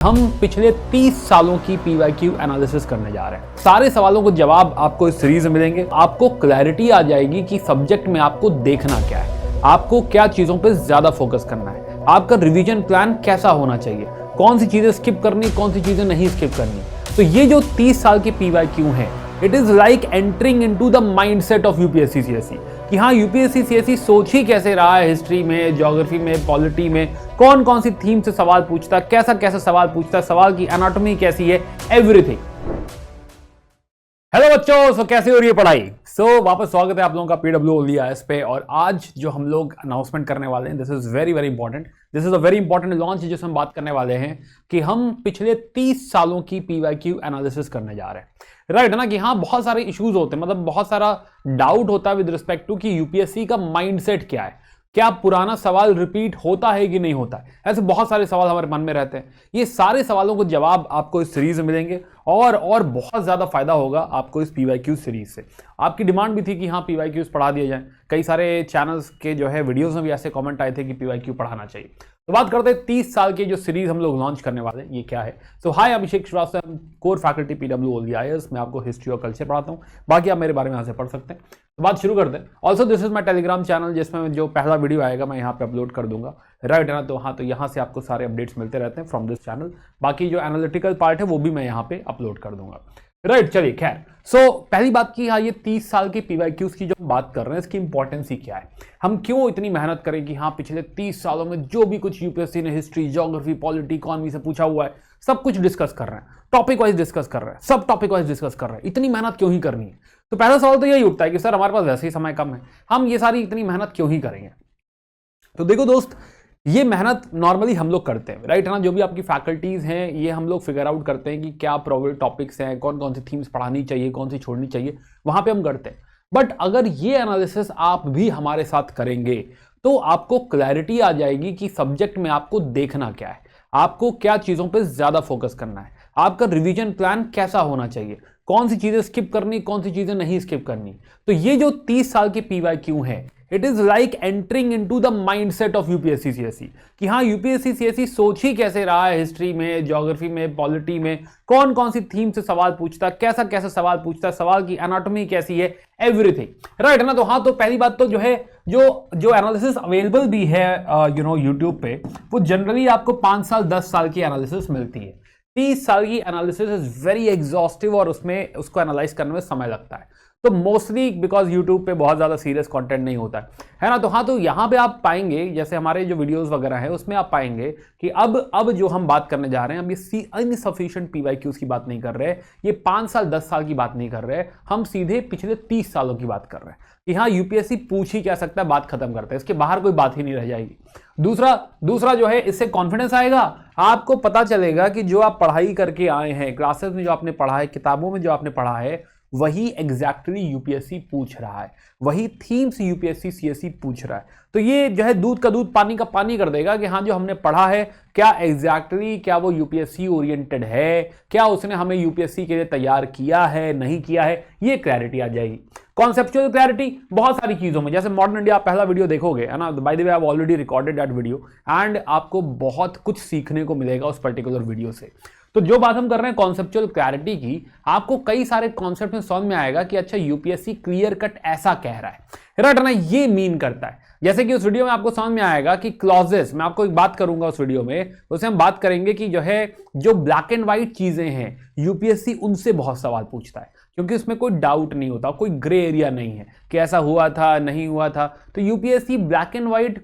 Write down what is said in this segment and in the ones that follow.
हम पिछले 30 सालों की PYQ एनालिसिस करने जा रहे हैं। सारे सवालों को जवाब आपको इस सीरीज में मिलेंगे। आपको क्लैरिटी आ जाएगी कि सब्जेक्ट में आपको देखना क्या है, आपको क्या चीजों पे ज्यादा फोकस करना है, आपका रिवीजन प्लान कैसा होना चाहिए, कौन सी चीजें स्किप करनी, कौन सी चीजें नहीं स्किप करनी। तो ये जो 30 साल की PYQ है, it is like entering into the mindset of UPSC CSE कि हाँ, यूपीएससी सीएसई सोच ही कैसे रहा है, हिस्ट्री में, ज्योग्राफी में, पॉलिटी में, कौन कौन सी थीम से सवाल पूछता है, कैसा कैसा सवाल पूछता है, सवाल की एनाटॉमी कैसी है, एवरीथिंग। हेलो बच्चों, सो कैसे हो रही है पढ़ाई? वापस स्वागत है आप लोगों का PWOLIS पे। और आज जो हम लोग अनाउंसमेंट करने वाले हैं, this is very very important, this is a very important launch जिसमें हम बात करने वाले हैं कि हम पिछले 30 सालों की PYQ एनालिसिस करने जा रहे हैं। राइट है ना कि हाँ, बहुत सारे इश्यूज होते हैं, मतलब बहुत सारा डाउट होता है विद रिस्पेक्ट टू कि यूपीएससी का माइंडसेट क्या है, क्या पुराना सवाल रिपीट होता है कि नहीं होता है। ऐसे बहुत सारे सवाल हमारे मन में रहते हैं। ये सारे सवालों को जवाब आपको इस सीरीज में मिलेंगे और बहुत ज्यादा फायदा होगा आपको इस PYQ सीरीज से। आपकी डिमांड भी थी कि हाँ, PYQs पढ़ा दिए जाएं। कई सारे चैनल्स के जो है वीडियोस में भी ऐसे कमेंट आए थे कि PYQ पढ़ाना चाहिए। तो बात करते हैं 30 साल की जो सीरीज हम लोग लॉन्च करने वाले हैं, ये क्या है। हाय, अभिषेक श्रीवास्तव, कोर फैकल्टी PWOLIS। मैं आपको हिस्ट्री और कल्चर पढ़ाता हूँ, बाकी आप मेरे बारे में यहाँ से पढ़ सकते हैं। तो बात शुरू करते हैं। Also this is my Telegram channel, जिसमें जो पहला वीडियो आएगा मैं यहाँ पे अपलोड कर दूंगा। राइट है ना, तो हाँ, तो यहाँ से आपको सारे अपडेट्स मिलते रहते हैं फ्रॉम दिस चैनल। बाकी जो एनालिटिकल पार्ट है वो भी मैं यहाँ पे अपलोड कर दूंगा। राइट, चलिए खैर। पहली बात की, हाँ, ये 30 साल की PYQs की जो हम बात कर रहे हैं, इसकी इंपॉर्टेंस ही क्या है, हम क्यों इतनी मेहनत करें कि हाँ, पिछले 30 सालों में जो भी कुछ यूपीएससी ने हिस्ट्री, ज्योग्राफी, पॉलिटी, इकोनॉमी से पूछा हुआ है, सब कुछ डिस्कस कर रहे हैं, टॉपिक वाइज डिस्कस कर रहे हैं, सब टॉपिक वाइज डिस्कस कर रहे हैं। इतनी मेहनत क्यों ही करनी है? तो पहला सवाल तो यही उठता है कि सर, हमारे पास वैसे ही समय कम है, हम ये सारी इतनी मेहनत क्यों ही करेंगे? तो देखो दोस्त, ये मेहनत नॉर्मली हम लोग करते हैं, राइट है ना। जो भी आपकी फैकल्टीज हैं, ये हम लोग फिगर आउट करते हैं कि क्या प्रोबेबल टॉपिक्स हैं, कौन कौन सी थीम्स पढ़ानी चाहिए, कौन सी छोड़नी चाहिए, वहां पे हम करते हैं। बट अगर ये एनालिसिस आप भी हमारे साथ करेंगे तो आपको क्लैरिटी आ जाएगी कि सब्जेक्ट में आपको देखना क्या है, आपको क्या चीजों पे ज्यादा फोकस करना है, आपका रिवीजन प्लान कैसा होना चाहिए, कौन सी चीजें स्किप करनी, कौन सी चीजें नहीं स्किप करनी। तो ये जो 30 साल की PYQ है, it is like entering into the mindset of UPSC CSE कि हाँ, यूपीएससी सीएसई सोच ही कैसे रहा है, हिस्ट्री में, ज्योग्राफी में, पॉलिटी में, कौन कौन सी थीम से सवाल पूछता है, कैसा कैसा सवाल पूछता है, सवाल की एनाटॉमी कैसी है, एवरीथिंग। राइट है ना। तो हाँ, तो पहली बात तो जो है, जो एनालिसिस अवेलेबल भी है यूट्यूब पे, वो जनरली आपको 5 साल 10 साल की एनालिसिस मिलती है। 30 साल की एनालिसिस इज वेरी एग्जॉस्टिव और उसमें उसको एनालाइज करने में समय लगता है। तो मोस्टली बिकॉज यूट्यूब पे बहुत ज़्यादा सीरियस कंटेंट नहीं होता है ना। तो हाँ, तो यहाँ पे आप पाएंगे, जैसे हमारे जो वीडियोस वगैरह हैं उसमें आप पाएंगे कि अब जो हम बात करने जा रहे हैं, अब ये इनसफिशिएंट PYQs की बात नहीं कर रहे, ये 5 साल 10 साल की बात नहीं कर रहे, हम सीधे पिछले 30 सालों की बात कर रहे हैं कि हाँ, यूपीएससी पूछ ही क्या सकता है, बात खत्म करते हैं, इसके बाहर कोई बात ही नहीं रह जाएगी। दूसरा जो है, इससे कॉन्फिडेंस आएगा, आपको पता चलेगा कि जो आप पढ़ाई करके आए हैं, क्लासेस में जो आपने पढ़ा है, किताबों में जो आपने पढ़ा है, वही एग्जैक्टली यूपीएससी पूछ रहा है, वही थीम्स यूपीएससी सीएसई पूछ रहा है। तो ये जो है दूध का दूध पानी का पानी कर देगा कि हाँ, जो हमने पढ़ा है, क्या एग्जैक्टली क्या वो यूपीएससी ओरिएंटेड है, क्या उसने हमें यूपीएससी के लिए तैयार किया है, नहीं किया है, ये क्लैरिटी आ जाएगी। कॉन्सेप्चुअल क्लैरिटी बहुत सारी चीजों में, जैसे मॉडर्न इंडिया पहला वीडियो देखोगे, है ना, by the way I have already recorded that video and आपको बहुत कुछ सीखने को मिलेगा उस पर्टिकुलर वीडियो से। तो जो बात हम कर रहे हैं कॉन्सेप्चुअल क्लैरिटी की, आपको कई सारे कॉन्सेप्ट में समझ में आएगा कि अच्छा, यूपीएससी क्लियर कट ऐसा कह रहा है, राइट ना, ये मीन करता है। जैसे कि उस वीडियो में आपको समझ में आएगा कि क्लॉजेस, मैं आपको एक बात करूंगा उस वीडियो में, उसमें हम बात करेंगे कि जो है, जो ब्लैक एंड व्हाइट चीजें हैं, यूपीएससी उनसे बहुत सवाल पूछता है, क्योंकि उसमें कोई डाउट नहीं होता, कोई ग्रे एरिया नहीं है कि ऐसा हुआ था, नहीं हुआ था। तो UPSC black and white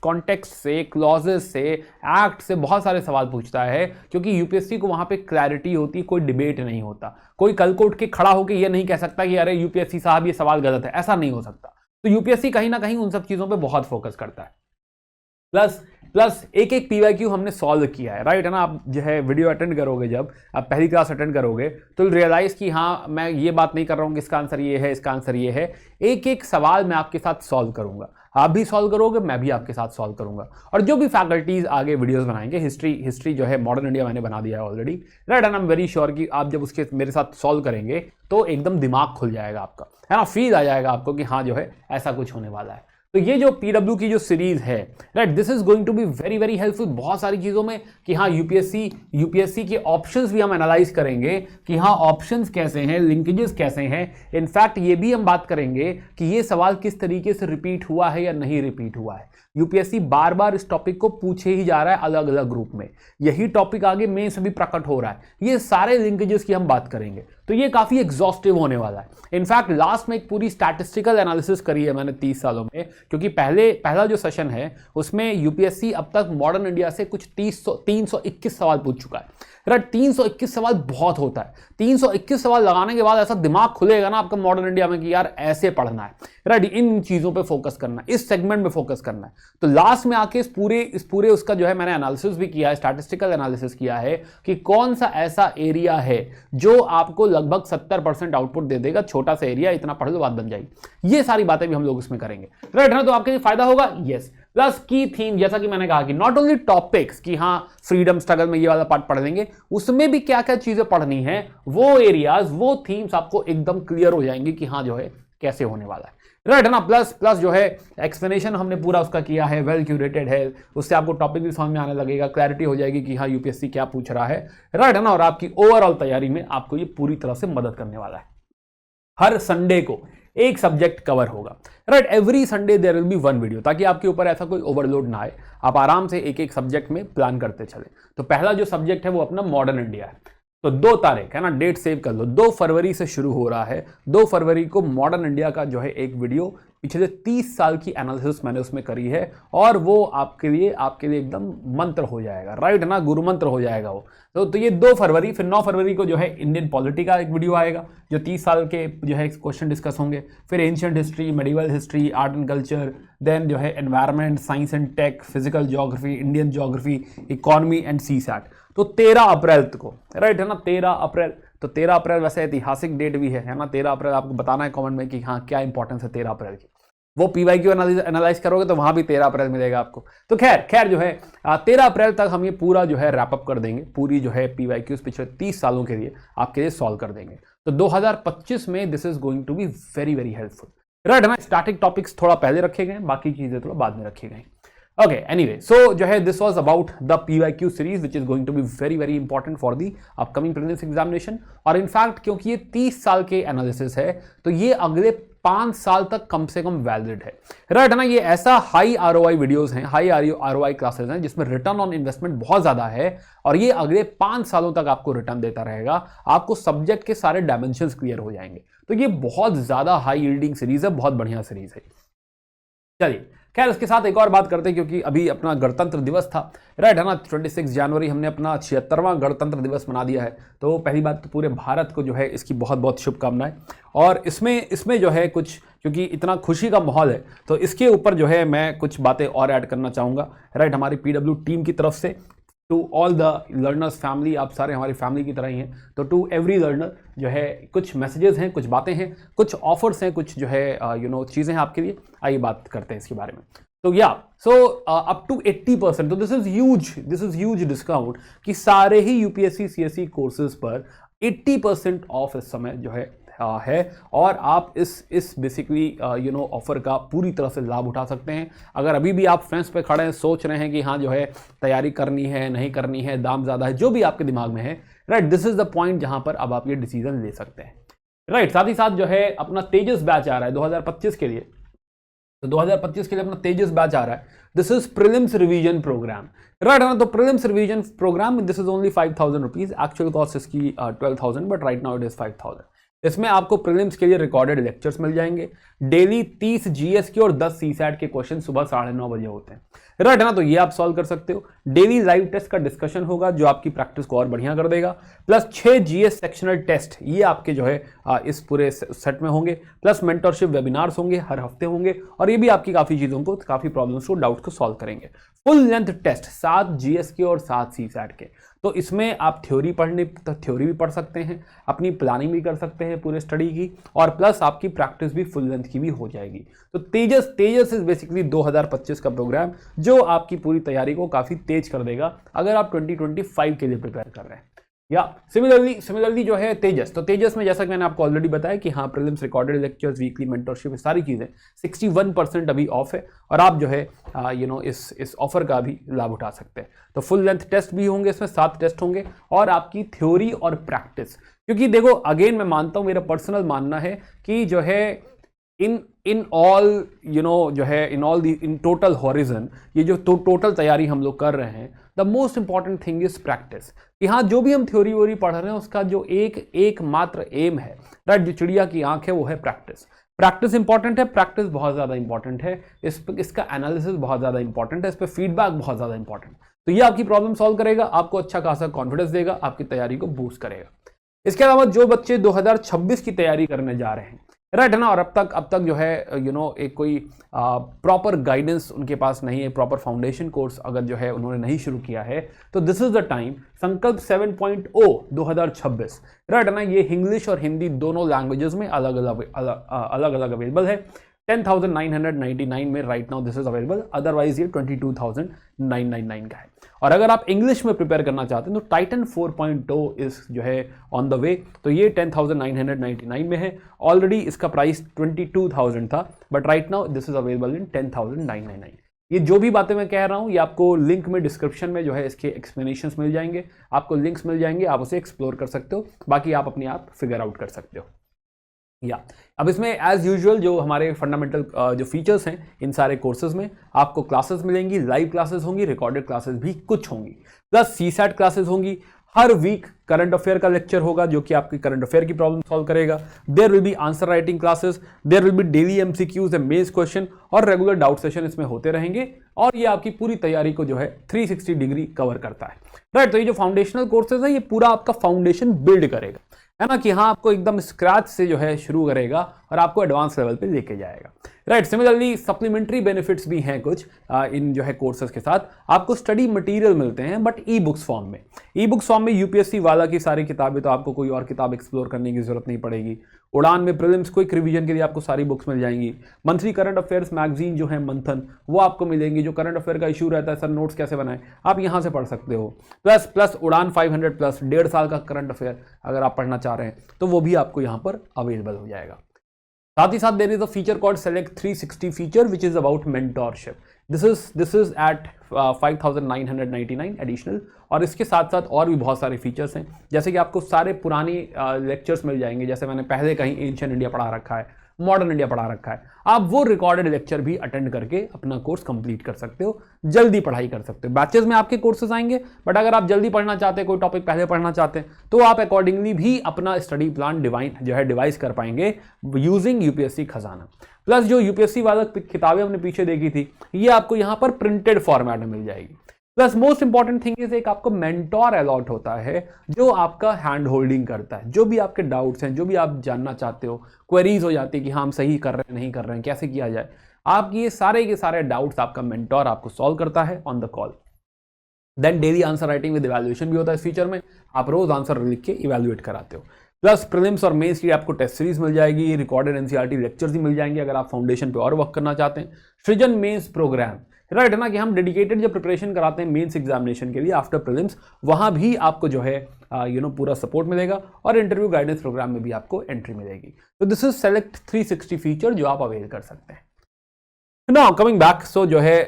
context से, क्लॉजेस से, एक्ट से बहुत सारे सवाल पूछता है, क्योंकि यूपीएससी को वहां पे क्लैरिटी होती है, कोई डिबेट नहीं होता, कोई कल को उठ के खड़ा होकर यह नहीं कह सकता कि अरे यूपीएससी साहब, ये सवाल गलत है, ऐसा नहीं हो सकता। तो यूपीएससी कहीं ना कहीं उन सब चीजों पे बहुत फोकस करता है। प्लस एक PYQ हमने सॉल्व किया है, राइट है ना। आप जो है वीडियो अटेंड करोगे, जब आप पहली क्लास अटेंड करोगे, तो रियलाइज कि हाँ, मैं ये बात नहीं कर रहा हूँ कि इसका आंसर ये है, इसका आंसर ये है। एक सवाल मैं आपके साथ सॉल्व करूंगा, आप भी सॉल्व करोगे, मैं भी आपके साथ सॉल्व करूंगा। और जो भी फैकल्टीज आगे वीडियोस बनाएंगे, हिस्ट्री जो है मॉडर्न इंडिया मैंने बना दिया है already, right, and I am very sure कि आप जब उसके मेरे साथ सॉल्व करेंगे तो एकदम दिमाग खुल जाएगा आपका, है ना, फील आ जाएगा आपको कि हाँ, जो है ऐसा कुछ होने वाला है। तो ये जो पीडब्ल्यू की जो सीरीज है, right, this is going to be very very helpful बहुत सारी चीजों में कि हाँ यूपीएससी के ऑप्शंस भी हम एनालाइज करेंगे कि हाँ ऑप्शंस कैसे हैं, लिंकेजेस कैसे हैं। इनफैक्ट ये भी हम बात करेंगे कि ये सवाल किस तरीके से रिपीट हुआ है या नहीं रिपीट हुआ है। यूपीएससी बार बार इस टॉपिक को पूछे ही जा रहा है अलग अलग ग्रुप में, यही टॉपिक आगे में से भी प्रकट हो रहा है। ये सारे लिंकेजेस की हम बात करेंगे, तो ये काफी एग्जॉस्टिव होने वाला है। इनफैक्ट लास्ट में एक पूरी स्टैटिस्टिकल एनालिसिस करी है मैंने 30 सालों में, क्योंकि पहला जो सेशन है उसमें यूपीएससी अब तक मॉडर्न इंडिया से कुछ 321 सवाल पूछ चुका है। राइट, 321 सवाल बहुत होता है। 321 सवाल लगाने के बाद ऐसा दिमाग खुलेगा ना आपका मॉडर्न इंडिया में कि यार ऐसे पढ़ना है, राइट, इन चीजों पे फोकस करना है, इस सेगमेंट में फोकस करना है। तो लास्ट में आके इस पूरे उसका जो है मैंने एनालिसिस भी किया है, स्टैटिस्टिकल एनालिसिस किया है कि कौन सा ऐसा एरिया है जो आपको लगभग 70% आउटपुट दे देगा। छोटा सा एरिया, इतना पढ़ लो बात बन जाएगी। ये सारी बातें भी हम लोग इसमें करेंगे, राइट है ना। तो आपके लिए फायदा होगा, यस। प्लस की थीम, जैसा कि मैंने कहा कि नॉट ओनली टॉपिक्स कि हाँ फ्रीडम स्ट्रगल में ये वाला पार्ट पढ़ लेंगे, उसमें भी क्या क्या चीजें पढ़नी है, वो एरियाज, वो थीम्स आपको एकदम क्लियर हो जाएंगे कि हाँ जो है कैसे होने वाला है, राइट है ना। प्लस जो है एक्सप्लेनेशन हमने पूरा उसका किया है, वेल क्यूरेटेड है, उससे आपको टॉपिक भी समझ में आने लगेगा, क्लैरिटी हो जाएगी कि हाँ यूपीएससी क्या पूछ रहा है, राइट है ना। और आपकी ओवरऑल तैयारी में आपको ये पूरी तरह से मदद करने वाला है। हर संडे को एक सब्जेक्ट कवर होगा, right, every Sunday there will be one video, ताकि आपके ऊपर ऐसा कोई ओवरलोड ना आए, आप आराम से एक एक सब्जेक्ट में प्लान करते चले। तो पहला जो सब्जेक्ट है वो अपना मॉडर्न इंडिया है। तो 2 तारीख है ना, डेट सेव कर लो, 2 फरवरी से शुरू हो रहा है। 2 फरवरी को मॉडर्न इंडिया का जो है एक वीडियो, पिछले 30 साल की एनालिसिस मैंने उसमें करी है, और वो आपके लिए एकदम मंत्र हो जाएगा, राइट है ना, गुरु मंत्र हो जाएगा वो। तो ये 2 फरवरी। फिर 9 फरवरी को जो है इंडियन पॉलिटी का एक वीडियो आएगा, जो 30 साल के जो है क्वेश्चन डिस्कस होंगे। फिर ancient history, medieval history, art and culture, then जो है environment, science and tech, physical geography, Indian geography, economy and CSAT. तो 13 अप्रैल को, राइट है ना, 13 अप्रैल। तो 13 अप्रैल वैसे ऐतिहासिक डेट भी है ना। 13 अप्रैल आपको बताना है कमेंट में कि हाँ क्या इंपॉर्टेंस है 13 अप्रैल की। वो पीवाईक्यू एनालाइज करोगे तो वहां भी 13 अप्रैल मिलेगा आपको। तो खैर जो है 13 अप्रैल तक हम ये पूरा जो है रैप अप कर देंगे, पूरी जो है पीवाईक्यूज पिछले 30 सालों के लिए आपके लिए सॉल्व कर देंगे। तो 2025 में this is going to be very very helpful, right है ना। स्टैटिक टॉपिक्स थोड़ा पहले रखे गए, बाकी चीजें थोड़ा बाद में रखी गई। ओके, एनीवे, सो जो है this was about the PYQ series which is going to be very very important for the upcoming prelims examination. और इनफैक्ट क्योंकि ये 30 साल के एनालिसिस है, तो ये अगले 5 साल तक कम से कम वैलिड है, राइट है ना। ये ऐसा हाई आरओआई वीडियोस हैं, हाई आरओआई क्लासेस हैं, जिसमें रिटर्न ऑन इन्वेस्टमेंट बहुत ज्यादा है, और ये अगले 5 सालों तक आपको रिटर्न देता रहेगा। आपको सब्जेक्ट के सारे डायमेंशंस क्लियर हो जाएंगे। तो ये बहुत ज्यादा हाई यील्डिंग सीरीज है, बहुत बढ़िया सीरीज है। चलिए, खैर इसके साथ एक और बात करते हैं, क्योंकि अभी अपना गणतंत्र दिवस था, राइट है ना। 26 जनवरी हमने अपना 76वां गणतंत्र दिवस मना दिया है। तो पहली बात तो पूरे भारत को जो है इसकी बहुत बहुत शुभकामनाएं। और इसमें जो है कुछ, क्योंकि इतना खुशी का माहौल है, तो इसके ऊपर जो है मैं कुछ बातें और ऐड करना चाहूँगा, राइट, हमारी पीडब्ल्यू टीम की तरफ से। To all the learners family, आप सारे हमारी फैमिली की तरह ही हैं। तो टू एवरी लर्नर जो है कुछ मैसेजेस हैं, कुछ बातें हैं, कुछ ऑफर्स हैं, कुछ जो है चीज़ें हैं आपके लिए। आइए बात करते हैं इसके बारे में। तो अप टू 80%, तो दिस इज ह्यूज डिस्काउंट कि सारे ही यूपीएससी सीएससी कोर्सेज पर 80% ऑफ इस समय जो है और आप इस बेसिकली ऑफर का पूरी तरह से लाभ उठा सकते हैं। अगर अभी भी आप फ्रेंड्स पे खड़े हैं, सोच रहे हैं कि हाँ जो है तैयारी करनी है नहीं करनी है, दाम ज़्यादा है, जो भी आपके दिमाग में है, right, this is the point जहां पर अब आप ये डिसीजन ले सकते हैं, राइट। साथ ही साथ जो है अपना तेजस बैच आ रहा है 2025 के लिए। तो 2025 के लिए अपना तेजस बैच आ रहा है। This is prelims revision program, right है ना। तो prelims revision program, this is only 5000 rupees, actual cost इसकी 12,000, but right now it is 5000। इसमें आपको प्रीलिम्स के लिए रिकॉर्डेड लेक्चर्स मिल जाएंगे। डेली 30 जीएस के और 10 सीसैट के क्वेश्चन सुबह 9:30 बजे होते हैं, राइट है ना। तो ये आप सॉल्व कर सकते हो। डेली लाइव टेस्ट का डिस्कशन होगा, जो आपकी प्रैक्टिस को और बढ़िया कर देगा। प्लस 6 जीएस सेक्शनल टेस्ट, ये आपके जो है इस पूरे सेट में होंगे। प्लस मेंटरशिप वेबिनार्स होंगे, हर हफ्ते होंगे, और ये भी आपकी काफ़ी चीज़ों को, काफ़ी प्रॉब्लम्स को, डाउट्स को सॉल्व करेंगे। फुल लेंथ टेस्ट 7 जीएस के और 7 सीसैट के। तो इसमें आप थ्योरी भी पढ़ सकते हैं, अपनी प्लानिंग भी कर सकते हैं पूरे स्टडी की, और प्लस आपकी प्रैक्टिस भी फुल लेंथ की भी हो जाएगी। तो तेजस इज बेसिकली 2025 का प्रोग्राम, जो आपकी पूरी तैयारी को काफ़ी तेज कर देगा अगर आप 2025 के लिए प्रिपेयर कर रहे हैं, या सिमिलरली जो है तेजस, तो तेजस में जैसा कि मैंने आपको ऑलरेडी बताया कि हाँ prelims, recorded lectures, weekly mentorship, सारी चीज़ें 61% अभी ऑफ है और आप जो है इस ऑफर का भी लाभ उठा सकते हैं। तो फुल लेंथ टेस्ट भी होंगे, इसमें 7 टेस्ट होंगे और आपकी थ्योरी और प्रैक्टिस, क्योंकि देखो अगेन मैं मानता हूँ, मेरा पर्सनल मानना है कि जो है इन ऑल जो है इन टोटल हॉरिजन, ये जो टोटल तैयारी हम लोग कर रहे हैं, the most important thing is practice. कि हाँ जो भी हम थ्योरी वोरी पढ़ रहे हैं उसका जो एक मात्र एम है, राइट, जो चिड़िया की आंख है वो है प्रैक्टिस। प्रैक्टिस इंपॉर्टेंट है, प्रैक्टिस बहुत ज़्यादा इंपॉर्टेंट है, इसका एनालिसिस बहुत ज़्यादा इंपॉर्टेंट है, इस पर फीडबैक बहुत ज़्यादा इंपॉर्टेंट। तो ये आपकी प्रॉब्लम सॉल्व करेगा, आपको अच्छा खासा कॉन्फिडेंस देगा, आपकी तैयारी को बूस्ट करेगा। इसके अलावा जो बच्चे 2026 की तैयारी करने जा रहे हैं, राइट है ना, और अब तक जो है एक कोई प्रॉपर गाइडेंस उनके पास नहीं है, प्रॉपर फाउंडेशन कोर्स अगर जो है उन्होंने नहीं शुरू किया है, तो दिस इज द टाइम। संकल्प 7.0 2026, राइट है ना, ये इंग्लिश और हिंदी दोनों लैंग्वेजेस में अलग अलग अवेलेबल है। 10,999 में right now this is available, otherwise ये 22,999 का है। और अगर आप इंग्लिश में प्रिपेयर करना चाहते हैं तो टाइटन 4.0 इस जो है ऑन द वे, तो ये 10,999 में है। ऑलरेडी इसका प्राइस 22,000 था, but right now this is available in 10,999। ये जो भी बातें मैं कह रहा हूँ ये आपको लिंक में, डिस्क्रिप्शन में जो है इसके एक्सप्लेनेशंस मिल जाएंगे, आपको लिंक्स मिल जाएंगे, आप उसे एक्सप्लोर कर सकते हो, बाकी आप अपने आप फिगर आउट कर सकते हो। अब इसमें एज यूजुअल जो हमारे फंडामेंटल जो फीचर्स हैं इन सारे कोर्सेज में आपको क्लासेस मिलेंगी, लाइव क्लासेस होंगी, रिकॉर्डेड क्लासेस भी कुछ होंगी, प्लस सीसैट क्लासेस होंगी। हर वीक करंट अफेयर का लेक्चर होगा जो कि आपकी करंट अफेयर की प्रॉब्लम सॉल्व करेगा। There will be answer writing classes, there will be daily MCQs and mains question और रेगुलर डाउट सेशन इसमें होते रहेंगे और ये आपकी पूरी तैयारी को जो है 360 डिग्री कवर करता है, राइट। तो ये जो फाउंडेशनल कोर्सेज है ये पूरा आपका फाउंडेशन बिल्ड करेगा, है ना, कि हाँ आपको एकदम स्क्रैच से जो है शुरू करेगा और आपको एडवांस लेवल पे लेके जाएगा, राइट। सिमिलरली सप्लीमेंट्री बेनिफिट्स भी हैं कुछ इन जो है कोर्सेज के साथ। आपको स्टडी मटेरियल मिलते हैं बट ई बुक्स फॉर्म में। ई बुक्स फॉर्म में यूपीएससी वाला की सारी किताबें, तो आपको कोई और किताब एक्सप्लोर करने की जरूरत नहीं पड़ेगी। उड़ान में प्रीलिम्स क्विक रिवीजन के लिए आपको सारी बुक्स मिल जाएंगी। मंथली करंट अफेयर्स मैगजीन जो है मंथन, वो आपको मिलेंगी। जो करंट अफेयर का इशू रहता है, सर नोट्स कैसे बनाएं, आप यहाँ से पढ़ सकते हो। प्लस उड़ान 500 प्लस 1.5 साल का करंट अफेयर अगर आप पढ़ना चाह रहे हैं तो वो भी आपको यहाँ पर अवेलेबल हो जाएगा। साथ ही साथ there is a feature called select 360 feature which is about mentorship. This is at 5,999 additional. और इसके साथ साथ और भी बहुत सारे फीचर्स हैं, जैसे कि आपको सारे पुराने लेक्चर्स मिल जाएंगे। जैसे मैंने पहले कहीं एंशिएंट इंडिया पढ़ा रखा है, मॉडर्न इंडिया पढ़ा रखा है, आप वो रिकॉर्डेड लेक्चर भी अटेंड करके अपना कोर्स कंप्लीट कर सकते हो, जल्दी पढ़ाई कर सकते हो। बैचेस में आपके कोर्सेज आएंगे, बट अगर आप जल्दी पढ़ना चाहते हैं, कोई टॉपिक पहले पढ़ना चाहते हैं, तो आप अकॉर्डिंगली भी अपना स्टडी प्लान डिवाइस कर पाएंगे यूजिंग यूपीएससी खजाना। प्लस जो यूपीएससी वाला किताबें हमने पीछे देखी थी, ये आपको यहाँ पर प्रिंटेड फॉर्मेट में मिल जाएगी। Plus most important thing is एक आपको मेंटोर अलॉट होता है जो आपका हैंड होल्डिंग करता है। जो भी आपके डाउट्स हैं, जो भी आप जानना चाहते हो, क्वेरीज हो जाती है कि हाँ हम सही कर रहे हैं नहीं कर रहे हैं, कैसे किया जाए, आपकी ये सारे के सारे डाउट्स आपका मेंटोर आपको सॉल्व करता है on the call. Then daily answer writing with evaluation भी होता है इस फीचर में, आप रोज आंसर लिख के इवैल्यूएट कराते हो। प्लस प्रीलिम्स और मेंस की आपको टेस्ट सीरीज मिल जाएगी, रिकॉर्डेड एनसीईआरटी लेक्चर्स भी मिल जाएंगे अगर आप फाउंडेशन पे और वर्क करना चाहते हैं। सृजन मेंस प्रोग्राम, राइट है ना, कि हम डेडिकेटेड जब प्रिपरेशन कराते हैं मेंस एग्जामिनेशन के लिए आफ्टर प्रीलिम्स, वहां भी आपको जो है पूरा सपोर्ट मिलेगा और इंटरव्यू गाइडेंस प्रोग्राम में भी आपको एंट्री मिलेगी। तो दिस इज सेलेक्ट 360 फीचर जो आप अवेल कर सकते हैं। नाउ कमिंग बैक, सो जो है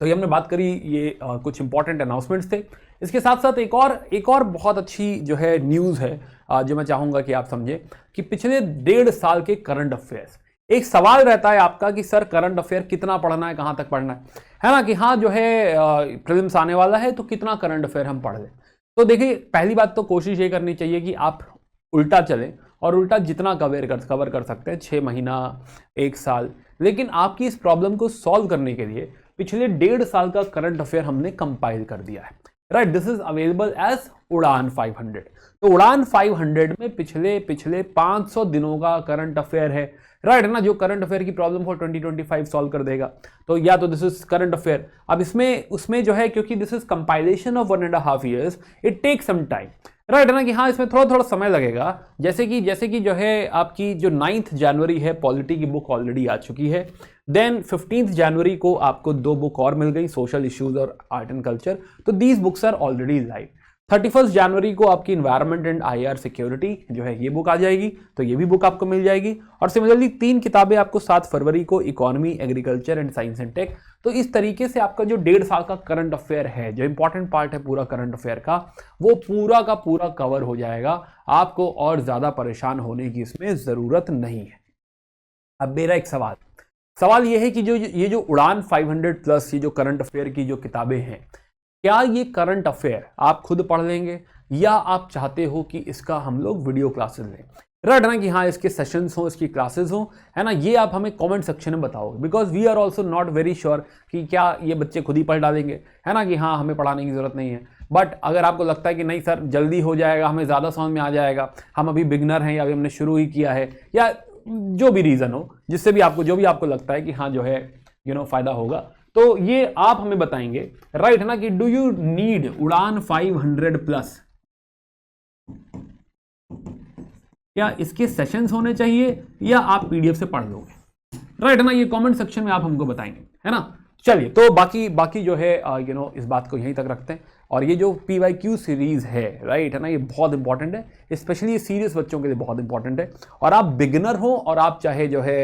तो ये हमने बात करी, ये कुछ इंपॉर्टेंट अनाउंसमेंट्स थे। इसके साथ साथ एक और बहुत अच्छी जो है न्यूज़ है जो मैं चाहूँगा कि आप समझें कि पिछले 1.5 साल के करंट अफेयर्स, एक सवाल रहता है आपका कि सर करंट अफेयर कितना पढ़ना है, कहाँ तक पढ़ना है ना, कि हाँ जो है प्रीलिम्स आने वाला है तो कितना करंट अफेयर हम पढ़ लें। तो देखिए पहली बात तो कोशिश ये करनी चाहिए कि आप उल्टा चलें और उल्टा जितना कवर कर सकते हैं, 6 महीना 1 साल। लेकिन आपकी इस प्रॉब्लम को सॉल्व करने के लिए पिछले 1.5 साल का करंट अफेयर हमने कंपाइल कर दिया है, right. This is available as Udaan 500। तो उड़ान 500 में पिछले 500 दिनों का करंट अफेयर है, राइट है ना, जो करंट अफेयर की प्रॉब्लम फॉर 2025 सॉल्व कर देगा। तो या तो दिस इज करंट अफेयर। अब उसमें जो है, क्योंकि दिस इज compilation of 1.5 years, it take some time, right है ना, कि हाँ इसमें थोड़ा समय लगेगा। जैसे कि जो है आपकी जो 9 जनवरी है, पॉलिटी की बुक ऑलरेडी आ चुकी है। देन 15 जनवरी को आपको 2 बुक और मिल गई, सोशल इश्यूज और आर्ट एंड कल्चर। तो these books are already live. 31 जनवरी को आपकी इन्वायरमेंट एंड आईआर सिक्योरिटी जो है ये बुक आ जाएगी, तो ये भी बुक आपको मिल जाएगी। और सिमिलरली 3 किताबें आपको 7 फरवरी को economy, agriculture and science and tech. तो इस तरीके से आपका जो 1.5 साल का करंट अफेयर है, जो इंपॉर्टेंट पार्ट है पूरा करंट अफेयर का, वो पूरा का पूरा कवर हो जाएगा। आपको और ज्यादा परेशान होने की इसमें जरूरत नहीं है। अब मेरा एक सवाल ये है कि ये जो उड़ान 500 प्लस ये जो करंट अफेयर की जो किताबें हैं, क्या ये करंट अफेयर आप खुद पढ़ लेंगे या आप चाहते हो कि इसका हम लोग वीडियो क्लासेस लें? राइट ना, कि हाँ इसके सेशंस हो, इसकी क्लासेस हो, है ना। ये आप हमें कमेंट सेक्शन में बताओगे, because we are also not very sure कि क्या ये बच्चे खुद ही पढ़ डालेंगे, है ना, कि हाँ हमें पढ़ाने की जरूरत नहीं है। बट अगर आपको लगता है कि नहीं सर जल्दी हो जाएगा, हमें ज़्यादा समझ में आ जाएगा, हम अभी बिगनर हैं या अभी हमने शुरू ही किया है, या जो भी रीज़न हो, जिससे भी आपको जो भी आपको लगता है कि हाँ जो है फ़ायदा होगा, तो ये आप हमें बताएंगे, राइट ना, कि डू यू नीड उड़ान 500 प्लस? क्या इसके सेशंस होने चाहिए या आप पीडीएफ से पढ़ लोगे? राइट ना, ये कमेंट सेक्शन में आप हमको बताएंगे, है ना। चलिए, तो बाकी जो है इस बात को यहीं तक रखते हैं। और ये जो PYQ सीरीज है, राइट है ना, ये बहुत इंपॉर्टेंट है, स्पेशली ये सीरियस बच्चों के लिए बहुत इंपॉर्टेंट है। और आप बिगिनर हो और आप चाहे जो है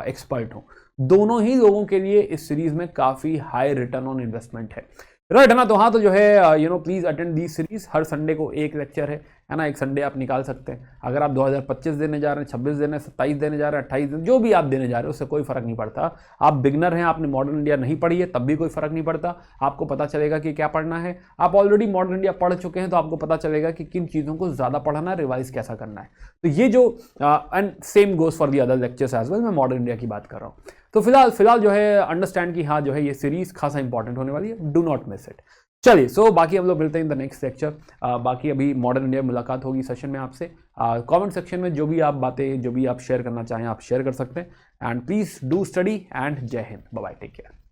एक्सपर्ट हो, दोनों ही लोगों के लिए इस सीरीज में काफी हाई रिटर्न ऑन इन्वेस्टमेंट है, राइट है ना। तो हाँ, तो जो है please attend the series. Her Sunday को एक लेक्चर है ना, एक संडे आप निकाल सकते हैं। अगर आप 2025 देने जा रहे हैं, 26 देने, 27 देने जा रहे हैं, 28 जो भी आप देने जा रहे हो, उससे कोई फर्क नहीं पड़ता। आप बिगनर हैं, आपने मॉडर्न इंडिया नहीं पढ़ी है, तब भी कोई फर्क नहीं पड़ता। आपको पता चलेगा कि क्या पढ़ना है। आप ऑलरेडी मॉडर्न इंडिया पढ़ चुके हैं, तो आपको पता चलेगा कि किन चीज़ों को ज़्यादा पढ़ना है, रिवाइज कैसा करना है। तो ये जो and same goes for the other lectures as well. मैं मॉडर्न इंडिया की बात कर रहा हूँ। तो फिलहाल जो है अंडरस्टैंड कि हाँ जो है ये सीरीज खासा इंपॉर्टेंट होने वाली है, डू नॉट मिस इट। चलिए, सो बाकी हम लोग मिलते हैं इन द नेक्स्ट लेक्चर। बाकी अभी मॉडर्न इंडिया में मुलाकात होगी सेशन में आपसे। कमेंट सेक्शन में जो भी आप बातें, जो भी आप शेयर करना चाहें, आप शेयर कर सकते हैं। And please do study and Jai Hind, bye bye, take care.